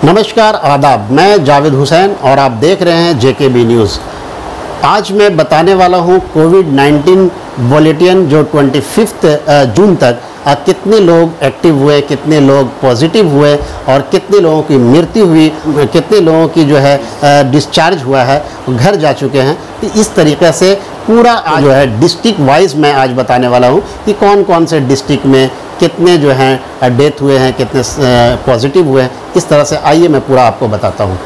नमस्कार आदाब, मैं जावेद हुसैन और आप देख रहे हैं JKB न्यूज़। आज मैं बताने वाला हूं कोविड-19 बुलेटिन जो 25 जून तक कितने लोग एक्टिव हुए, कितने लोग पॉजिटिव हुए और कितने लोगों की मृत्यु हुई, कितने लोगों की जो है डिस्चार्ज हुआ है, घर जा चुके हैं। तो इस तरीक़े से पूरा जो है डिस्ट्रिक्ट वाइज मैं आज बताने वाला हूं कि कौन कौन से डिस्ट्रिक्ट में कितने जो हैं डेथ हुए हैं, कितने पॉजिटिव हुए हैं। इस तरह से आइए मैं पूरा आपको बताता हूँ।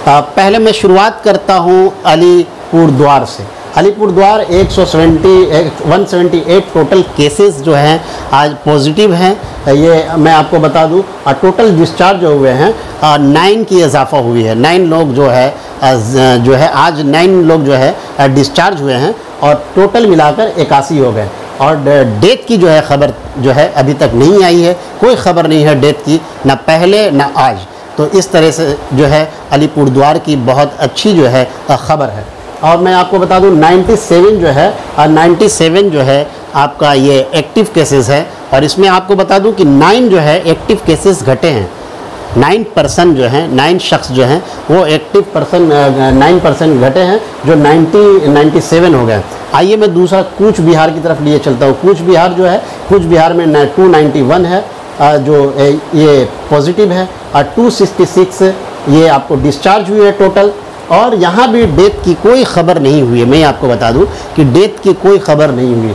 पहले मैं शुरुआत करता हूँ अलीपुरद्वार से। अलीपुरद्वार 178 टोटल केसेस जो हैं आज पॉजिटिव हैं, ये मैं आपको बता दूं। टोटल डिस्चार्ज जो हुए हैं 9 की इजाफा हुई है। 9 लोग जो है आज 9 लोग जो है डिस्चार्ज हुए हैं और टोटल मिलाकर 81 हो गए। और डेथ की जो है ख़बर जो है अभी तक नहीं आई है, कोई ख़बर नहीं है डेथ की, ना पहले ना आज। तो इस तरह से जो है अलीपुरद्वार की बहुत अच्छी जो है ख़बर है। और मैं आपको बता दूं 97 जो है आपका ये एक्टिव केसेस है। और इसमें आपको बता दूं कि 9 जो है एक्टिव केसेस घटे हैं। 9% जो है 9 शख्स जो हैं वो एक्टिव पर्सन 9% घटे हैं, जो 97 हो गए। आइए मैं दूसरा कूच बिहार की तरफ लिए चलता हूँ। कूच बिहार जो है, कूच बिहार में 291 है जो ये पॉजिटिव है और 266 ये आपको डिस्चार्ज हुई है टोटल। और यहाँ भी डेथ की कोई ख़बर नहीं हुई है। मैं आपको बता दूँ कि डेथ की कोई ख़बर नहीं हुई।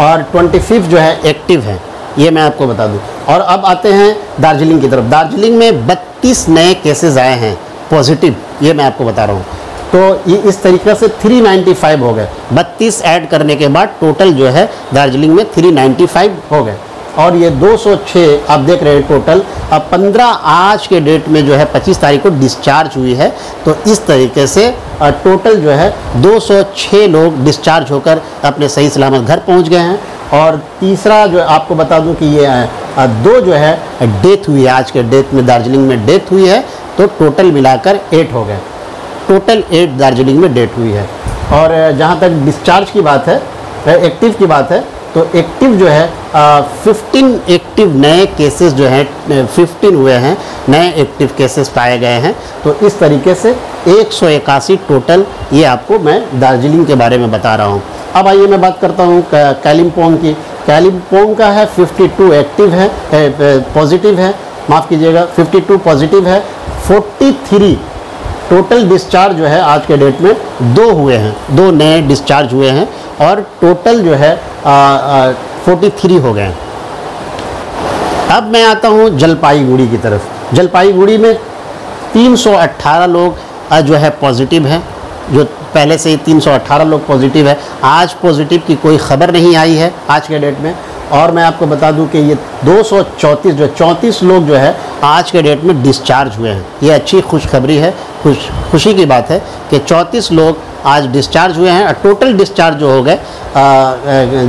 और 25 जो है एक्टिव है, ये मैं आपको बता दूं। और अब आते हैं दार्जिलिंग की तरफ। दार्जिलिंग में 32 नए केसेस आए हैं पॉजिटिव, ये मैं आपको बता रहा हूँ। तो ये इस तरीक़े से 395 हो गए। 32 ऐड करने के बाद टोटल जो है दार्जिलिंग में 395 हो गए। और ये 206 आप देख रहे हैं टोटल। अब 15 आज के डेट में जो है 25 तारीख को डिस्चार्ज हुई है। तो इस तरीके से टोटल जो है 206 लोग डिस्चार्ज होकर अपने सही सलामत घर पहुंच गए हैं। और तीसरा जो आपको बता दूं कि ये 2 जो है डेथ हुई है, आज के डेट में दार्जिलिंग में डेथ हुई है। तो टोटल मिलाकर 8 हो गए। टोटल 8 दार्जिलिंग में डेथ हुई है। और जहाँ तक डिस्चार्ज की बात है, एक्टिव की बात है, तो एक्टिव जो है 15 एक्टिव नए केसेस जो हैं 15 हुए हैं, नए एक्टिव केसेस पाए गए हैं। तो इस तरीके से 181 टोटल ये आपको मैं दार्जिलिंग के बारे में बता रहा हूँ। अब आइए मैं बात करता हूँ कालिम्पोंग की। कालिम्पोंग का है 52 एक्टिव है, पॉजिटिव है, माफ़ कीजिएगा 52 पॉजिटिव है। 43 टोटल डिस्चार्ज जो है आज के डेट में 2 हुए हैं, 2 नए डिस्चार्ज हुए हैं और टोटल जो है 43 हो गए। अब मैं आता हूँ जलपाईगुड़ी की तरफ। जलपाईगुड़ी में 318 लोग जो है पॉजिटिव हैं, जो पहले से ही 318 लोग पॉजिटिव है। आज पॉजिटिव की कोई ख़बर नहीं आई है आज के डेट में। और मैं आपको बता दूं कि ये 34 लोग जो है आज के डेट में डिस्चार्ज हुए हैं। ये अच्छी खुशखबरी है, खुशी की बात है कि 34 लोग आज डिस्चार्ज हुए हैं। और टोटल डिस्चार्ज जो हो गए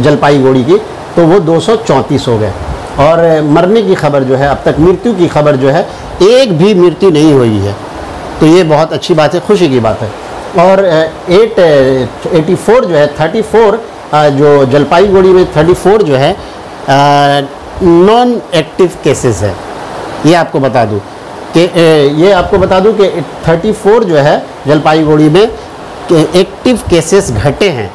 जलपाईगुड़ी की, तो वो 234 हो गए। और मरने की खबर जो है, अब तक मृत्यु की खबर जो है, एक भी मृत्यु नहीं हुई है। तो ये बहुत अच्छी बात है, खुशी की बात है। और 84 जो है 34 जो जलपाईगुड़ी में 34 जो है नॉन एक्टिव केसेस है। ये आपको बता दूं कि 34 जो है जलपाईगुड़ी में एक्टिव केसेस घटे हैं।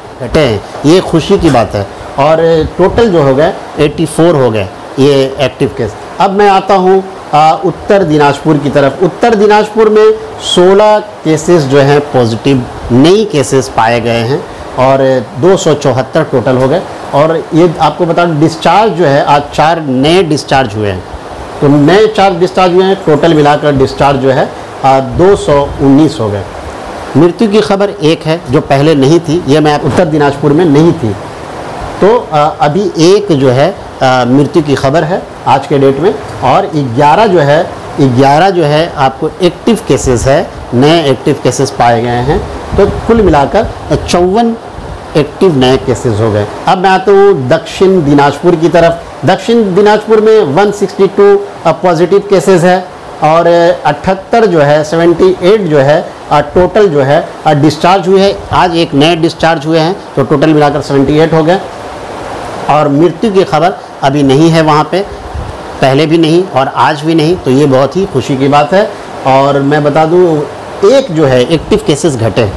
ये खुशी की बात है। और टोटल जो हो गए 84 हो गए ये एक्टिव केस। अब मैं आता हूँ उत्तर दिनाजपुर की तरफ। उत्तर दिनाजपुर में 16 केसेस जो हैं पॉजिटिव नई केसेस पाए गए हैं और 274 टोटल हो गए। और ये आपको बता दूं डिस्चार्ज जो है आज 4 नए डिस्चार्ज हुए हैं। तो नए 4 डिस्चार्ज हुए हैं, टोटल मिलाकर डिस्चार्ज जो है 219 हो गए। मृत्यु की खबर एक है जो पहले नहीं थी, ये मैं उत्तर दिनाजपुर में नहीं थी। तो अभी एक जो है मृत्यु की खबर है आज के डेट में। और 11 जो है आपको एक्टिव केसेस है, नए एक्टिव केसेस पाए गए हैं। तो कुल मिलाकर 54 एक्टिव नए केसेस हो गए। अब मैं आता हूँ दक्षिण दिनाजपुर की तरफ। दक्षिण दिनाजपुर में 162 पॉजिटिव केसेस है और 78 जो है 78 जो है टोटल जो है डिस्चार्ज हुए हैं। आज एक नए डिस्चार्ज हुए हैं, तो टोटल मिलाकर 78 हो गए। और मृत्यु की खबर अभी नहीं है वहाँ पे। पहले भी नहीं और आज भी नहीं, तो ये बहुत ही खुशी की बात है। और मैं बता दूं, एक जो है एक्टिव केसेस घटे हैं,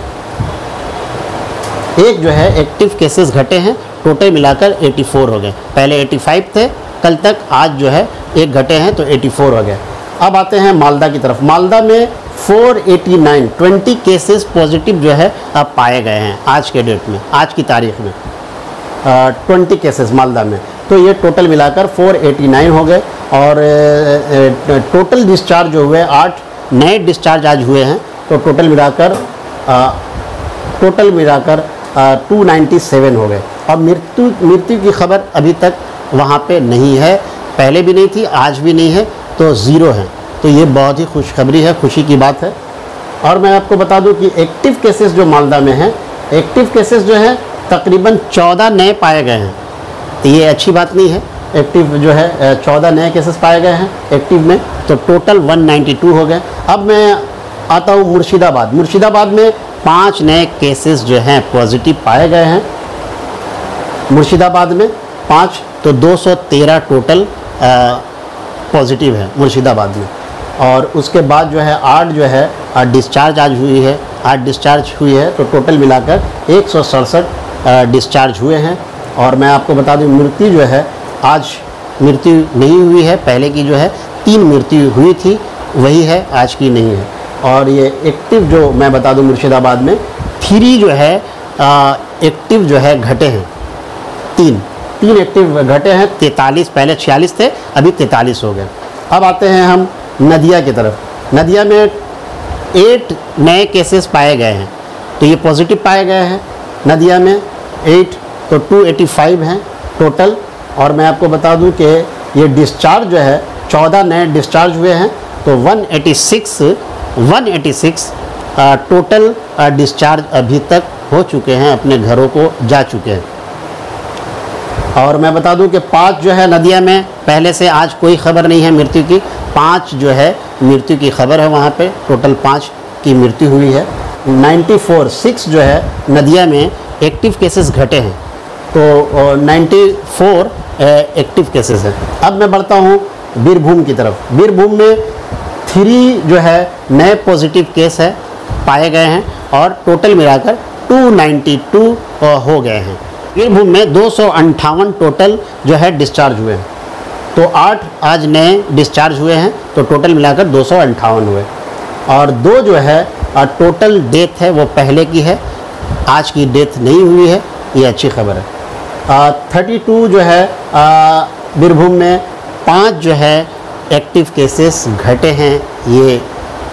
एक जो है एक्टिव केसेस घटे हैं, टोटल मिलाकर 84 हो गए। पहले 85 थे कल तक, आज जो है एक घटे हैं तो 84 हो गए। अब आते हैं मालदा की तरफ। मालदा में 489 20 केसेस पॉजिटिव जो है अब पाए गए हैं आज के डेट में, आज की तारीख में 20 केसेस मालदा में। तो ये टोटल मिलाकर 489 हो गए। और टोटल डिस्चार्ज जो हुए 8 नए डिस्चार्ज आज हुए हैं, तो टोटल मिलाकर 297 हो गए। और मृत्यु की खबर अभी तक वहाँ पे नहीं है, पहले भी नहीं थी, आज भी नहीं है, तो ज़ीरो है। तो ये बहुत ही खुशखबरी है, खुशी की बात है। और मैं आपको बता दूं कि एक्टिव केसेस जो मालदा में हैं, एक्टिव केसेस जो है तकरीबन 14 नए पाए गए हैं। तो ये अच्छी बात नहीं है, एक्टिव जो है 14 नए केसेस पाए गए हैं एक्टिव में, तो टोटल 192 हो गए। अब मैं आता हूँ मुर्शिदाबाद। मुर्शिदाबाद में 5 नए केसेस जो हैं पॉजिटिव पाए गए हैं मुर्शिदाबाद में 5, तो 213 टोटल पॉजिटिव है मुर्शिदाबाद में। और उसके बाद जो है 8 जो है डिस्चार्ज आज हुई है, 8 डिस्चार्ज हुई है, तो टोटल मिलाकर 167 डिस्चार्ज हुए हैं। और मैं आपको बता दूं, मृत्यु जो है आज मृत्यु नहीं हुई है, पहले की जो है 3 मृत्यु हुई थी वही है, आज की नहीं है। और ये एक्टिव जो मैं बता दूं मुर्शिदाबाद में 3 जो है एक्टिव जो है घटे हैं, 3 एक्टिव घटे हैं। 43 पहले 46 थे, अभी 43 हो गए। अब आते हैं हम नदिया की तरफ। नदिया में 8 नए केसेस पाए गए हैं, तो ये पॉजिटिव पाए गए हैं नदिया में 8, तो 285 हैं टोटल। और मैं आपको बता दूं कि ये डिस्चार्ज जो है 14 नए डिस्चार्ज हुए हैं, तो 186 टोटल डिस्चार्ज अभी तक हो चुके हैं, अपने घरों को जा चुके हैं। और मैं बता दूं कि 5 जो है नदिया में पहले से आज कोई खबर नहीं है मृत्यु की, 5 जो है मृत्यु की खबर है वहाँ पे, टोटल 5 की मृत्यु हुई है। 6 जो है नदिया में एक्टिव केसेस घटे हैं, तो 94 एक्टिव केसेस हैं। अब मैं बढ़ता हूँ बीरभूम की तरफ। बीरभूम में 3 जो है नए पॉजिटिव केस है पाए गए हैं, और टोटल मिलाकर 292 हो गए हैं। बीरभूम में 258 टोटल जो है डिस्चार्ज हुए हैं, तो 8 आज नए डिस्चार्ज हुए हैं, तो टोटल मिलाकर 258 हुए। और 2 जो है टोटल डेथ है वो पहले की है, आज की डेथ नहीं हुई है, ये अच्छी खबर है। 32 जो है बीरभूम में 5 जो है एक्टिव केसेस घटे हैं, ये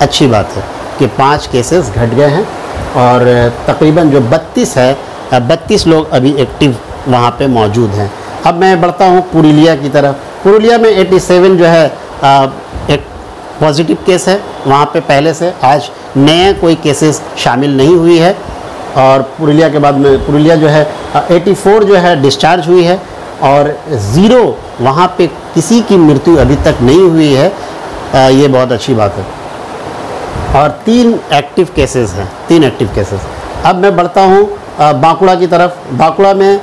अच्छी बात है कि 5 केसेस घट गए हैं। और तकरीबन जो 32 है, 32 लोग अभी एक्टिव वहाँ पे मौजूद हैं। अब मैं बढ़ता हूँ पुरुलिया की तरफ। पुरुलिया में 87 जो है एक पॉजिटिव केस है वहाँ पे पहले से, आज नए कोई केसेस शामिल नहीं हुई है। और पुरुलिया के बाद में पुरुलिया जो है 84 जो है डिस्चार्ज हुई है, और 0 वहाँ पे किसी की मृत्यु अभी तक नहीं हुई है, ये बहुत अच्छी बात है। और 3 एक्टिव केसेस हैं, 3 एक्टिव केसेस। अब मैं बढ़ता हूँ बांकुड़ा की तरफ। बांकुड़ा में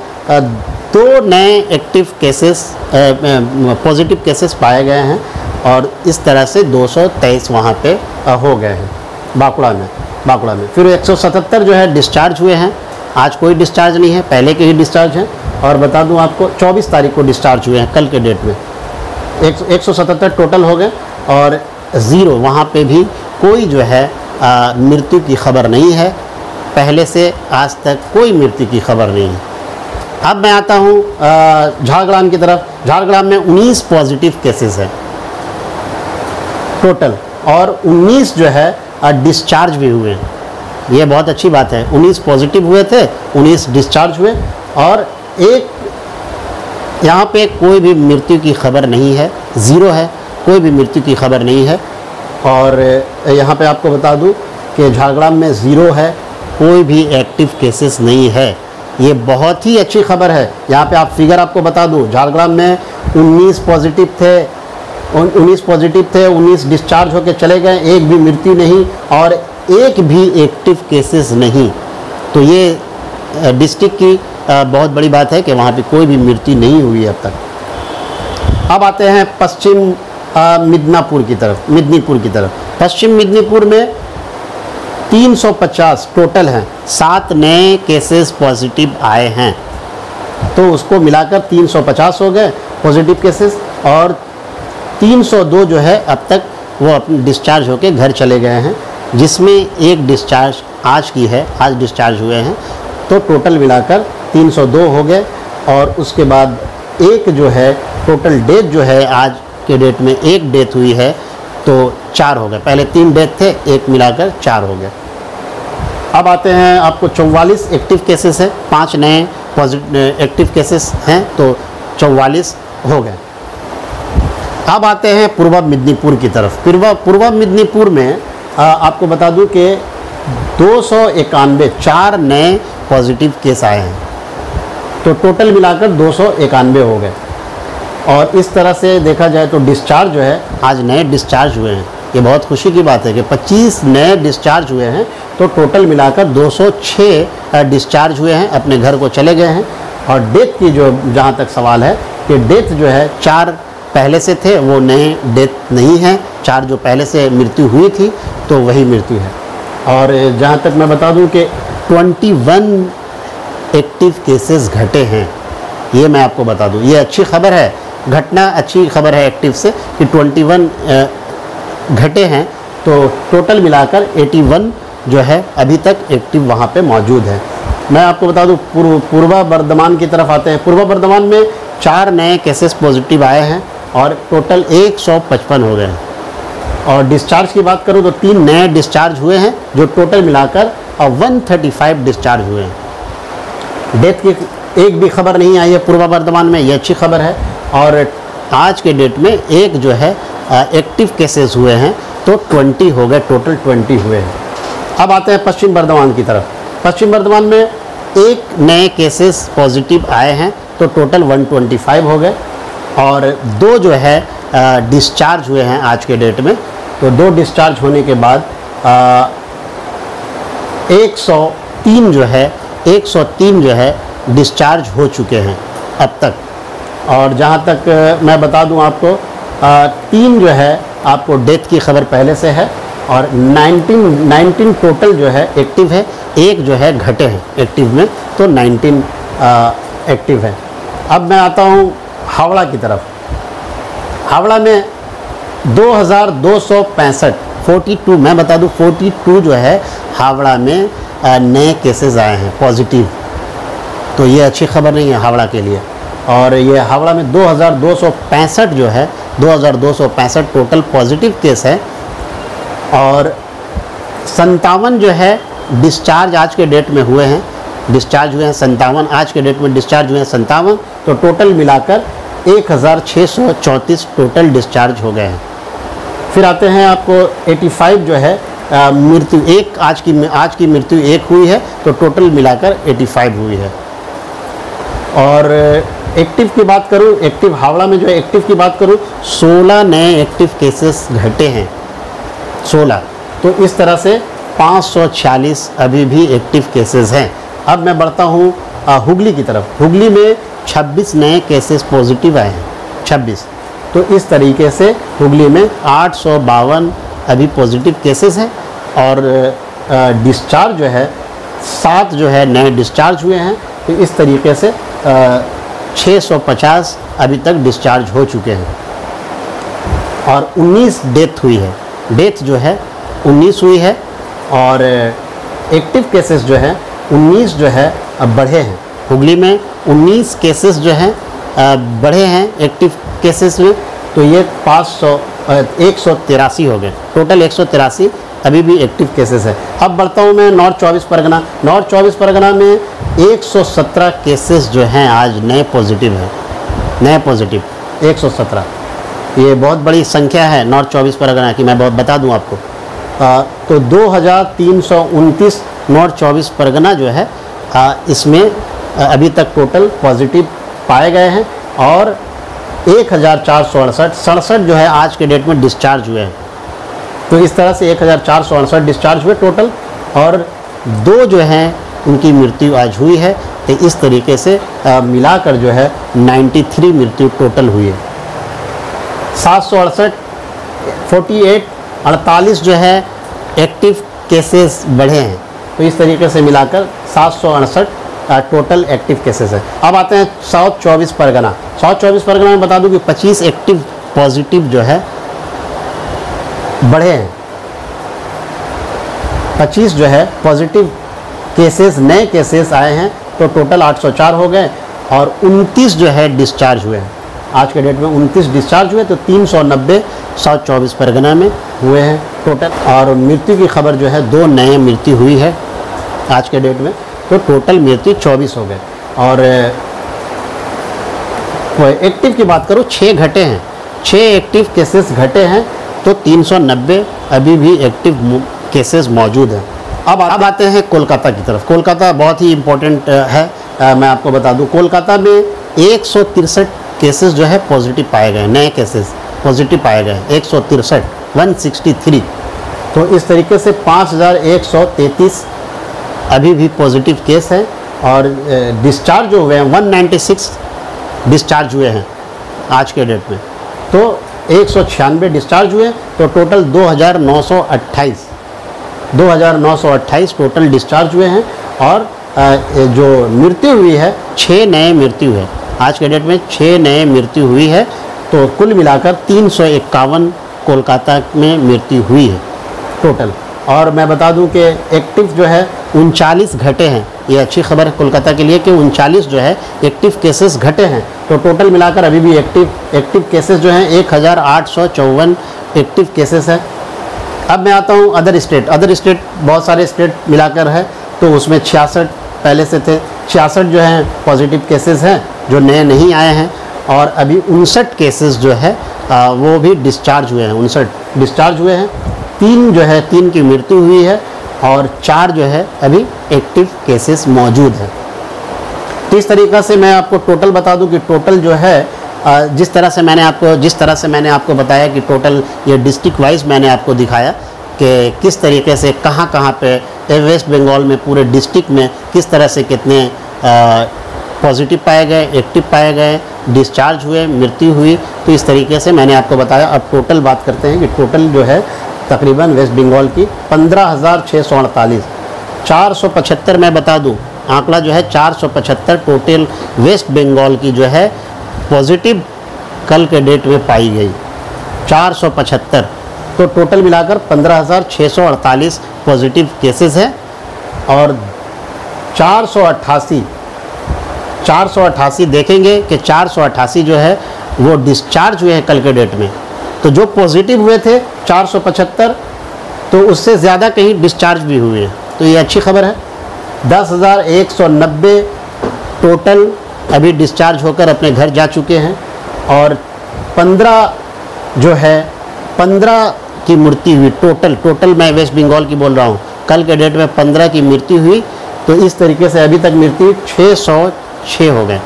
2 नए एक्टिव केसेस पॉजिटिव केसेस पाए गए हैं, और इस तरह से 223 वहाँ पे हो गए हैं बांकुड़ा में। फिर 177 जो है डिस्चार्ज हुए हैं, आज कोई डिस्चार्ज नहीं है, पहले के ही डिस्चार्ज हैं। और बता दूं आपको 24 तारीख को डिस्चार्ज हुए हैं, कल के डेट में 177 टोटल हो गए, और 0 वहाँ पे भी कोई जो है मृत्यु की खबर नहीं है, पहले से आज तक कोई मृत्यु की खबर नहीं है। अब मैं आता हूँ झारग्राम की तरफ। झारग्राम में 19 पॉजिटिव केसेस हैं टोटल, और 19 जो है डिस्चार्ज भी हुए हैं, ये बहुत अच्छी बात है। 19 पॉजिटिव हुए थे, 19 डिस्चार्ज हुए, और एक यहाँ पे कोई भी मृत्यु की खबर नहीं है, 0 है, कोई भी मृत्यु की खबर नहीं है। और यहाँ पे आपको बता दूँ कि झारग्राम में 0 है, कोई भी एक्टिव केसेस नहीं है, ये बहुत ही अच्छी खबर है। यहाँ पे आप फिगर आपको बता दूँ, झारग्राम में 19 पॉजिटिव थे, 19 डिस्चार्ज होकर चले गए, एक भी मृत्यु नहीं और एक भी एक्टिव केसेस नहीं। तो ये डिस्ट्रिक्ट की बहुत बड़ी बात है कि वहाँ पे कोई भी मृत्यु नहीं हुई अब तक। अब आते हैं पश्चिम मिदनापुर की तरफ। पश्चिम मिदनीपुर में 350 टोटल हैं, 7 नए केसेस पॉजिटिव आए हैं, तो उसको मिलाकर 350 हो गए पॉजिटिव केसेस, और 302 जो है अब तक वो अपने डिस्चार्ज होकर घर चले गए हैं, जिसमें एक डिस्चार्ज आज की है, आज डिस्चार्ज हुए हैं, तो टोटल मिलाकर 302 हो गए। और उसके बाद एक जो है टोटल डेथ जो है आज के डेट में एक डेथ हुई है, तो 4 हो गए, पहले 3 डेथ थे, एक मिलाकर 4 हो गए। अब आते हैं आपको 44 एक्टिव केसेस है, 5 नए पॉजिटिव एक्टिव केसेस हैं, तो 44 हो गए। अब आते हैं पूर्व मिदनीपुर की तरफ। पूर्व मिदनीपुर में आपको बता दूं कि 291 4 नए पॉजिटिव केस आए हैं, तो टोटल मिलाकर 291 हो गए। और इस तरह से देखा जाए तो डिस्चार्ज जो है आज नए डिस्चार्ज हुए हैं, ये बहुत खुशी की बात है कि 25 नए डिस्चार्ज हुए हैं, तो टोटल मिलाकर 206 डिस्चार्ज हुए हैं, अपने घर को चले गए हैं। और डेथ की जो जहाँ तक सवाल है कि डेथ जो है 4 पहले से थे, वो नए डेथ नहीं है, 4 जो पहले से मृत्यु हुई थी तो वही मृत्यु है। और जहाँ तक मैं बता दूँ कि 21 एक्टिव केसेस घटे हैं, ये मैं आपको बता दूँ, ये अच्छी खबर है, घटना अच्छी खबर है एक्टिव से कि 21 घटे हैं, तो टोटल मिलाकर 81 जो है अभी तक एक्टिव वहाँ पे मौजूद है। मैं आपको बता दूँ पूर्व बर्धमान की तरफ आते हैं। पूर्व बर्धमान में 4 नए केसेस पॉजिटिव आए हैं और टोटल 155 हो गए हैं। और डिस्चार्ज की बात करूँ तो 3 नए डिस्चार्ज हुए हैं, जो टोटल मिलाकर 135 डिस्चार्ज हुए हैं। डेथ की एक भी खबर नहीं आई है पूर्व बर्धमान में, ये अच्छी खबर है। और आज के डेट में एक जो है एक्टिव केसेस हुए हैं, तो 20 हो गए, टोटल 20 हुए हैं। अब आते हैं पश्चिम बर्धमान की तरफ। पश्चिम बर्धमान में 1 नए केसेस पॉजिटिव आए हैं, तो टोटल 125 हो गए। और 2 जो है डिस्चार्ज हुए हैं आज के डेट में, तो 2 डिस्चार्ज होने के बाद 103 जो है डिस्चार्ज हो चुके हैं अब तक। और जहाँ तक मैं बता दूँ आपको 3 जो है आपको डेथ की खबर पहले से है, और 19 टोटल जो है एक्टिव है, एक जो है घटे हैं एक्टिव में, तो 19 एक्टिव है। अब मैं आता हूँ हावड़ा की तरफ। हावड़ा में 2265 42 मैं बता दूँ 42 जो है हावड़ा में नए केसेस आए हैं पॉजिटिव, तो ये अच्छी खबर नहीं है हावड़ा के लिए। और ये हावड़ा में 2265 जो है 2265 टोटल पॉजिटिव केस है, और 57 जो है डिस्चार्ज आज के डेट में हुए हैं, डिस्चार्ज हुए हैं 57, आज के डेट में डिस्चार्ज हुए हैं 57, तो टोटल मिलाकर 1634 टोटल डिस्चार्ज हो गए हैं। फिर आते हैं आपको 85 जो है मृत्यु, एक आज की मृत्यु एक हुई है, तो टोटल मिलाकर 85 हुई है। और एक्टिव की बात करूं, एक्टिव हावड़ा में जो है एक्टिव की बात करूं 16 नए एक्टिव केसेस घटे हैं, 16, तो इस तरह से 546 अभी भी एक्टिव केसेस हैं। अब मैं बढ़ता हूं हुगली की तरफ। हुगली में 26 नए केसेस पॉजिटिव आए हैं, 26, तो इस तरीके से हुगली में 852 अभी पॉजिटिव केसेस हैं। और डिस्चार्ज जो है 7 जो है नए डिस्चार्ज हुए हैं, तो इस तरीके से 650 अभी तक डिस्चार्ज हो चुके हैं। और 19 डेथ हुई है, डेथ जो है 19 हुई है। और एक्टिव केसेस जो है 19 जो है अब बढ़े हैं। हुगली में 19 केसेस जो हैं बढ़े हैं एक्टिव केसेस में, तो ये 183 हो गए, टोटल 183 अभी भी एक्टिव केसेस है। अब बढ़ता हूँ मैं नॉर्थ 24 परगना। नॉर्थ 24 परगना में 117 केसेस जो हैं आज नए पॉजिटिव हैं, नए पॉजिटिव 117, ये बहुत बड़ी संख्या है नॉर्थ 24 परगना की, मैं बहुत बता दूं आपको। तो 2329 नॉर्थ 24 परगना जो है इसमें अभी तक टोटल पॉजिटिव पाए गए हैं। और 1468 जो है आज के डेट में डिस्चार्ज हुए हैं, तो इस तरह से 1468 डिस्चार्ज हुए टोटल, और 2 जो हैं उनकी मृत्यु आज हुई है। तो इस तरीके से मिलाकर जो है 93 मृत्यु टोटल हुई है। 768 48 जो है एक्टिव केसेस बढ़े हैं। तो इस तरीके से मिलाकर 768 टोटल एक्टिव केसेस है। अब आते हैं साउथ 24 परगना। साउथ 24 परगना में बता दूं कि 25 एक्टिव पॉजिटिव जो है बढ़े हैं। 25 जो है पॉजिटिव केसेस, नए केसेस आए हैं, तो टोटल 804 हो गए और 29 जो है डिस्चार्ज हुए हैं। आज के डेट में 29 डिस्चार्ज हुए, तो 390 साउथ 24 परगना में हुए हैं टोटल। और मृत्यु की खबर जो है 2 नए मृत्यु हुई है आज के डेट में, तो टोटल मृत्यु 24 हो गए। और एक्टिव की बात करूँ 6 घटे हैं, 6 एक्टिव केसेस घटे हैं, तो 390 अभी भी एक्टिव केसेस मौजूद हैं। अब आते हैं कोलकाता की तरफ। कोलकाता बहुत ही इम्पोर्टेंट है। मैं आपको बता दूं, कोलकाता में 163 केसेस जो है पॉजिटिव पाए गए, नए केसेस पॉजिटिव पाए गए 163। तो इस तरीके से 5133 अभी भी पॉजिटिव केस है। और डिस्चार्ज जो हुए हैं 196 डिस्चार्ज हुए हैं आज के डेट में, तो 196 डिस्चार्ज हुए, तो टोटल 2928 टोटल डिस्चार्ज हुए हैं। और जो मृत्यु हुई है 6 नए मृत्यु है आज के डेट में, 6 नए मृत्यु हुई है, तो कुल मिलाकर 351 कोलकाता में मृत्यु हुई है टोटल। और मैं बता दूं कि एक्टिव जो है 39 घटे हैं। ये अच्छी खबर है कोलकाता के लिए कि 39 जो है एक्टिव केसेस घटे हैं, तो टोटल मिलाकर अभी भी एक्टिव केसेस जो हैं 1854 एक्टिव केसेस हैं। अब मैं आता हूँ अदर स्टेट बहुत सारे स्टेट मिलाकर है, तो उसमें 66 पहले से थे, 66 जो हैं पॉजिटिव केसेस हैं जो नए नहीं आए हैं। और अभी 59 केसेस जो है वो भी डिस्चार्ज हुए हैं, 59 डिस्चार्ज हुए हैं। 3 जो है 3 की मृत्यु हुई है और 4 जो है अभी एक्टिव केसेस मौजूद हैं। तो इस तरीक़ा से मैं आपको टोटल बता दूं कि टोटल जो है जिस तरह से मैंने आपको बताया कि टोटल ये डिस्ट्रिक्ट वाइज मैंने आपको दिखाया कि किस तरीके से कहाँ पे वेस्ट बंगाल में पूरे डिस्ट्रिक्ट में किस तरह से कितने पॉजिटिव पाए गए, एक्टिव पाए गए, डिस्चार्ज हुए, मृत्यु हुई। तो इस तरीके से मैंने आपको बताया। अब टोटल बात करते हैं कि टोटल जो है तकरीबन वेस्ट बंगाल की 15,648 475 मैं बता दूं, आंकड़ा जो है 475 टोटल वेस्ट बंगाल की जो है पॉजिटिव कल के डेट में पाई गई 475। तो टोटल मिलाकर 15,648 पॉजिटिव केसेस हैं और 488 देखेंगे कि 488 जो है वो डिस्चार्ज हुए हैं कल के डेट में। तो जो पॉजिटिव हुए थे 475, तो उससे ज़्यादा कहीं डिस्चार्ज भी हुए हैं, तो ये अच्छी खबर है। 10,190 टोटल अभी डिस्चार्ज होकर अपने घर जा चुके हैं और 15 जो है 15 की मृत्यु हुई टोटल मैं वेस्ट बंगाल की बोल रहा हूँ, कल के डेट में 15 की मृत्यु हुई। तो इस तरीके से अभी तक मृत्यु 606 हो गए।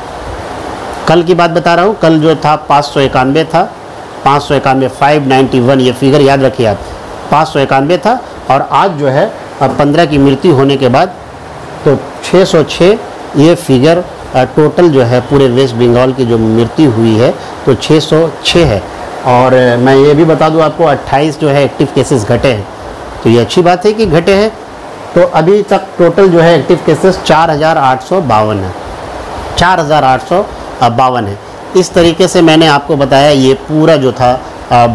कल की बात बता रहा हूँ, कल जो था 591 था, 591 ये फिगर याद रखिए आप, 591 था। और आज जो है अब 15 की मृत्यु होने के बाद तो 606 ये फिगर टोटल जो है पूरे वेस्ट बंगाल की जो मृत्यु हुई है तो 606 है। और मैं ये भी बता दूं आपको 28 जो है एक्टिव केसेस घटे हैं, तो ये अच्छी बात है कि घटे हैं। तो अभी तक टोटल जो है एक्टिव केसेस 4,852 है, 4,852 है। इस तरीके से मैंने आपको बताया। ये पूरा जो था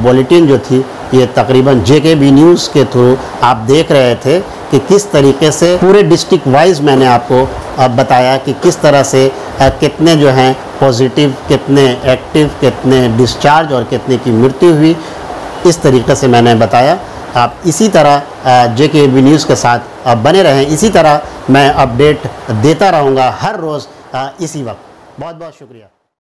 बुलेटिन जो थी ये तकरीबन JKB न्यूज़ के थ्रू आप देख रहे थे कि किस तरीके से पूरे डिस्ट्रिक्ट वाइज मैंने आपको बताया कि किस तरह से कितने जो हैं पॉजिटिव, कितने एक्टिव, कितने डिस्चार्ज और कितने की मृत्यु हुई। इस तरीके से मैंने बताया। आप इसी तरह JKB न्यूज़ के साथ बने रहें। इसी तरह मैं अपडेट देता रहूँगा हर रोज़ इसी वक्त। बहुत बहुत शुक्रिया।